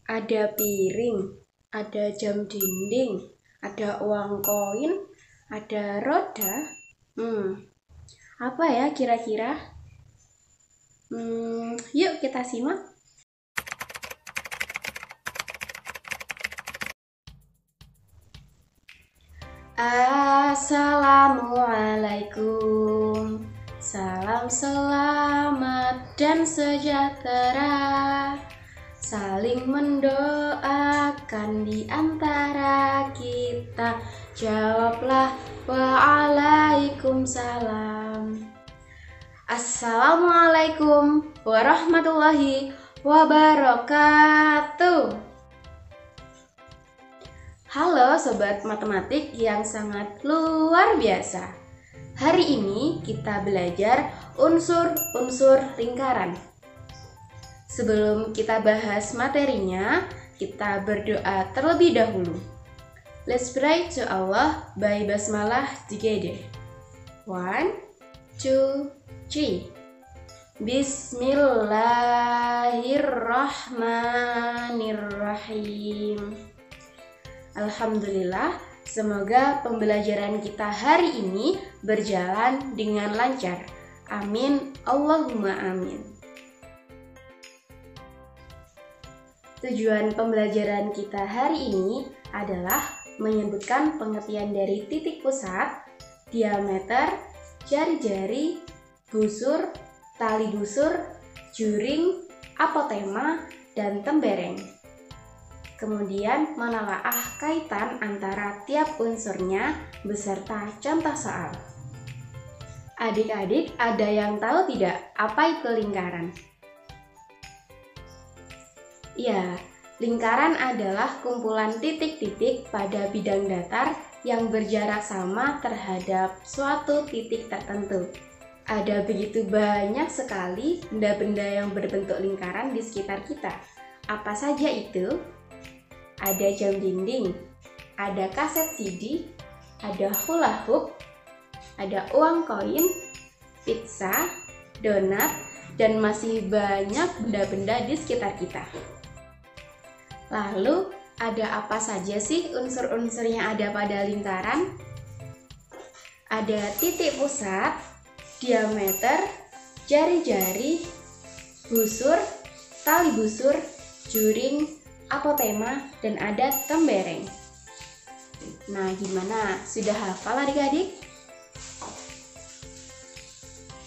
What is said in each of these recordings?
ada piring, ada jam dinding, ada uang koin, ada roda. Apa ya kira-kira? Yuk kita simak. Assalamualaikum. Salam selamat dan sejahtera, saling mendoakan di antara kita. Jawablah waalaikumsalam. Assalamualaikum warahmatullahi wabarakatuh. Halo Sobat Matematik yang sangat luar biasa. Hari ini kita belajar unsur-unsur lingkaran. Sebelum kita bahas materinya, kita berdoa terlebih dahulu. Let's pray to Allah by basmalah together. 1, 2, 3. Bismillahirrahmanirrahim. Alhamdulillah, semoga pembelajaran kita hari ini berjalan dengan lancar. Amin, Allahumma amin. Tujuan pembelajaran kita hari ini adalah menyebutkan pengertian dari titik pusat, diameter, jari-jari, busur, tali busur, juring, apotema, dan tembereng. Kemudian menelaah kaitan antara tiap unsurnya beserta contoh soal. Adik-adik, ada yang tahu tidak apa itu lingkaran? Ya, lingkaran adalah kumpulan titik-titik pada bidang datar yang berjarak sama terhadap suatu titik tertentu. Ada begitu banyak sekali benda-benda yang berbentuk lingkaran di sekitar kita. Apa saja itu? Ada jam dinding, ada kaset CD, ada hula hoop, ada uang koin, pizza, donat, dan masih banyak benda-benda di sekitar kita. Lalu, ada apa saja sih unsur-unsur yang ada pada lingkaran? Ada titik pusat, diameter, jari-jari, busur, tali busur, juring, apotema, dan ada tembereng. Nah, gimana? Sudah hafal adik-adik?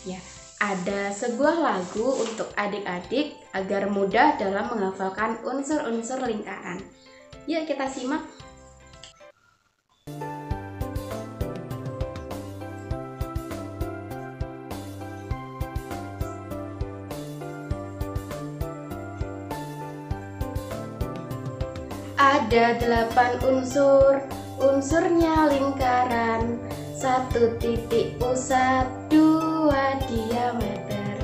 Ya, ada sebuah lagu untuk adik-adik agar mudah dalam menghafalkan unsur-unsur lingkaran. Yuk kita simak. Ada 8 unsur, unsurnya lingkaran. 1 titik pusat, 2 diameter,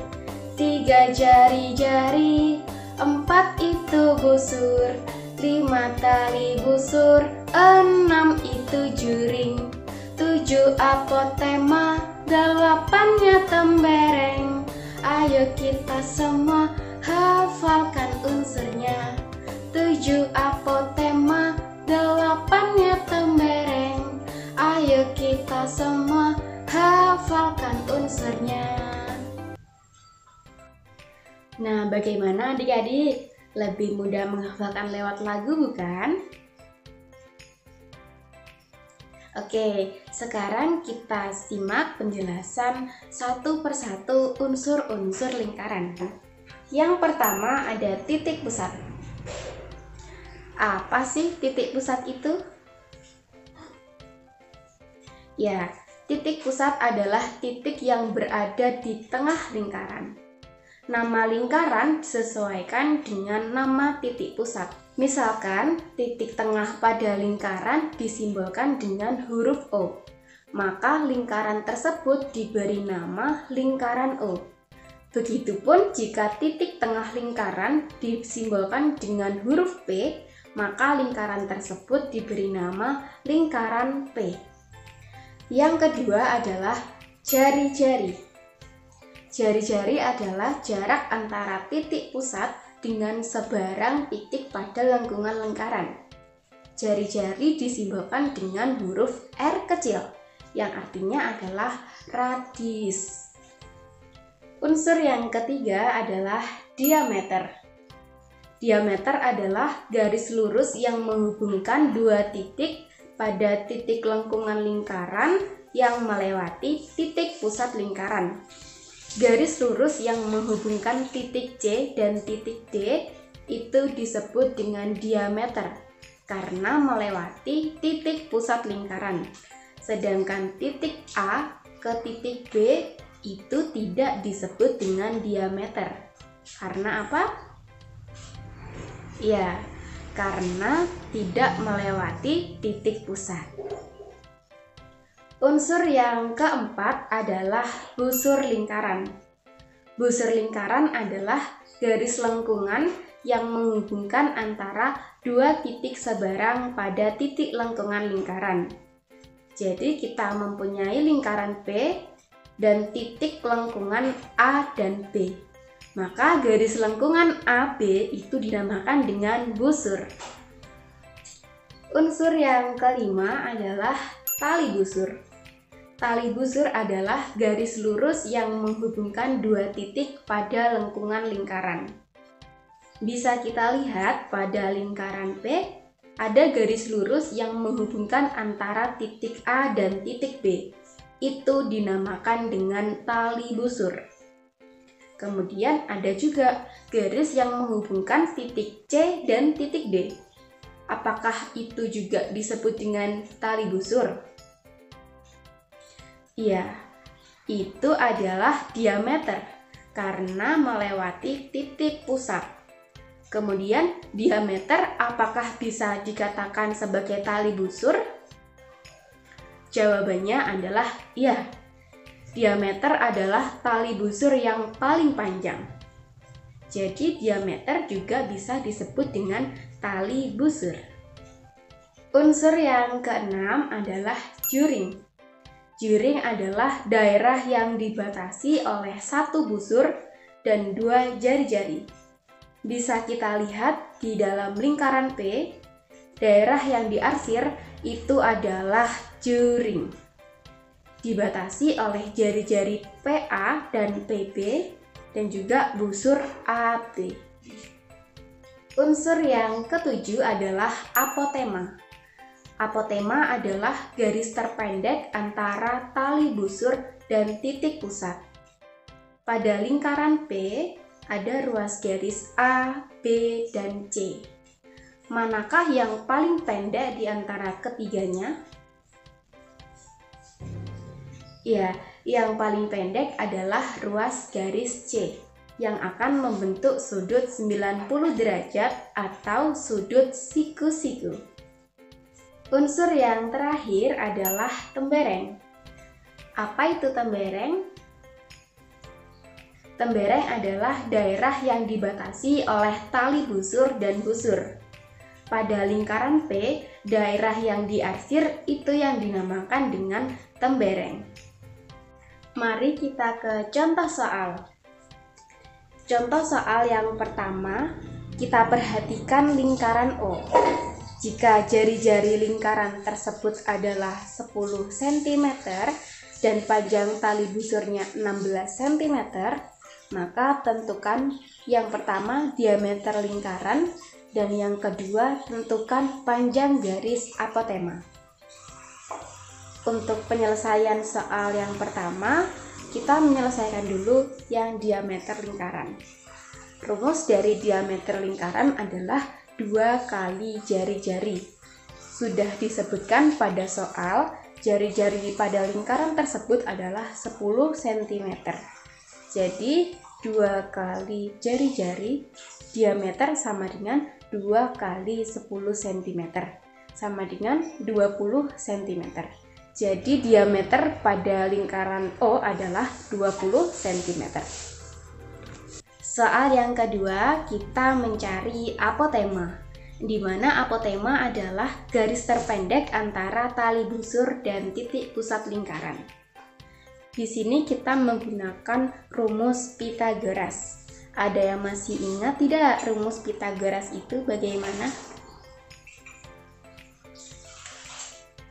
3 jari-jari, 4 itu busur, 5 tali busur, 6 itu juring, 7 apotema, 8-nya tembereng. Ayo kita semua hafalkan unsurnya. 7 apotema, 8-nya tembereng. Ayo kita semua hafalkan unsurnya. Nah, bagaimana adik-adik? Lebih mudah menghafalkan lewat lagu, bukan? Oke, sekarang kita simak penjelasan satu persatu unsur-unsur lingkaran. Yang pertama ada titik pusat. Apa sih titik pusat itu? Ya, titik pusat adalah titik yang berada di tengah lingkaran. Nama lingkaran disesuaikan dengan nama titik pusat. Misalkan, titik tengah pada lingkaran disimbolkan dengan huruf O. Maka lingkaran tersebut diberi nama lingkaran O. Begitupun jika titik tengah lingkaran disimbolkan dengan huruf P, maka lingkaran tersebut diberi nama lingkaran P. Yang kedua adalah jari-jari. Jari-jari adalah jarak antara titik pusat dengan sebarang titik pada lengkungan lingkaran. Jari-jari disimbolkan dengan huruf R kecil, yang artinya adalah radius. Unsur yang ketiga adalah diameter. Diameter adalah garis lurus yang menghubungkan dua titik pada titik lengkungan lingkaran yang melewati titik pusat lingkaran. Garis lurus yang menghubungkan titik C dan titik D itu disebut dengan diameter karena melewati titik pusat lingkaran. Sedangkan titik A ke titik B itu tidak disebut dengan diameter. Karena apa? Ya, karena tidak melewati titik pusat. Unsur yang keempat adalah busur lingkaran. Busur lingkaran adalah garis lengkungan yang menghubungkan antara dua titik seberang pada titik lengkungan lingkaran. Jadi kita mempunyai lingkaran P dan titik lengkungan A dan B. Maka garis lengkungan AB itu dinamakan dengan busur. Unsur yang kelima adalah tali busur. Tali busur adalah garis lurus yang menghubungkan dua titik pada lengkungan lingkaran. Bisa kita lihat pada lingkaran P, ada garis lurus yang menghubungkan antara titik A dan titik B. Itu dinamakan dengan tali busur. Kemudian ada juga garis yang menghubungkan titik C dan titik D. Apakah itu juga disebut dengan tali busur? Iya, itu adalah diameter karena melewati titik pusat. Kemudian diameter apakah bisa dikatakan sebagai tali busur? Jawabannya adalah iya. Diameter adalah tali busur yang paling panjang. Jadi diameter juga bisa disebut dengan tali busur. Unsur yang keenam adalah juring. Juring adalah daerah yang dibatasi oleh satu busur dan dua jari-jari. Bisa kita lihat di dalam lingkaran P, daerah yang diarsir itu adalah juring. Dibatasi oleh jari-jari PA dan PB dan juga busur AB. Unsur yang ketujuh adalah apotema. Apotema adalah garis terpendek antara tali busur dan titik pusat. Pada lingkaran P ada ruas garis A, B, dan C. Manakah yang paling pendek di antara ketiganya? Ya, yang paling pendek adalah ruas garis C yang akan membentuk sudut 90 derajat atau sudut siku-siku. Unsur yang terakhir adalah tembereng. Apa itu tembereng? Tembereng adalah daerah yang dibatasi oleh tali busur dan busur. Pada lingkaran P, daerah yang diarsir itu yang dinamakan dengan tembereng. Mari kita ke contoh soal. Contoh soal yang pertama, kita perhatikan lingkaran O. Jika jari-jari lingkaran tersebut adalah 10 cm dan panjang tali busurnya 16 cm, maka tentukan yang pertama diameter lingkaran dan yang kedua tentukan panjang garis apotema. Untuk penyelesaian soal yang pertama, kita menyelesaikan dulu yang diameter lingkaran. Rumus dari diameter lingkaran adalah 2 kali jari-jari. Sudah disebutkan pada soal, jari-jari pada lingkaran tersebut adalah 10 cm. Jadi 2 kali jari-jari diameter sama dengan 2 kali 10 cm sama dengan 20 cm. Jadi diameter pada lingkaran O adalah 20 cm. Soal yang kedua, kita mencari apotema, di mana apotema adalah garis terpendek antara tali busur dan titik pusat lingkaran. Di sini kita menggunakan rumus Pythagoras. Ada yang masih ingat tidak rumus Pythagoras itu bagaimana?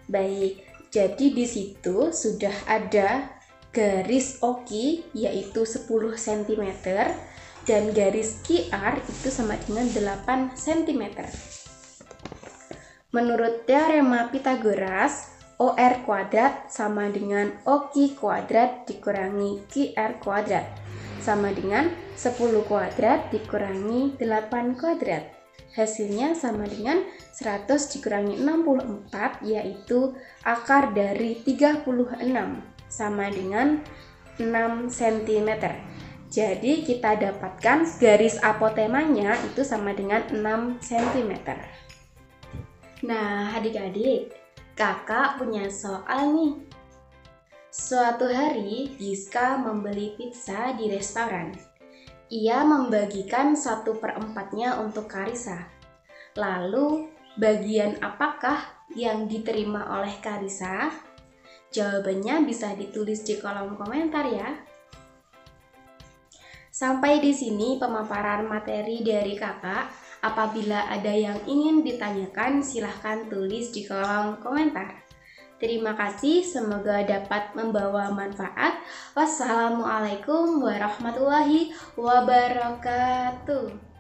Baik, jadi di situ sudah ada garis OQ yaitu 10 cm dan garis QR itu sama dengan 8 cm. Menurut teorema Pythagoras, OR kuadrat sama dengan OQ kuadrat dikurangi QR kuadrat sama dengan 10 kuadrat dikurangi 8 kuadrat. Hasilnya sama dengan 100 dikurangi 64, yaitu akar dari 36 sama dengan 6 cm. Jadi kita dapatkan garis apotemanya itu sama dengan 6 cm. Nah, adik-adik, kakak punya soal nih. Suatu hari, Giska membeli pizza di restoran. Ia membagikan 1/4-nya untuk Karissa. Lalu, bagian apakah yang diterima oleh Karissa? Jawabannya bisa ditulis di kolom komentar ya. Sampai di sini pemaparan materi dari kakak. Apabila ada yang ingin ditanyakan, silahkan tulis di kolom komentar. Terima kasih, semoga dapat membawa manfaat. Wassalamualaikum warahmatullahi wabarakatuh.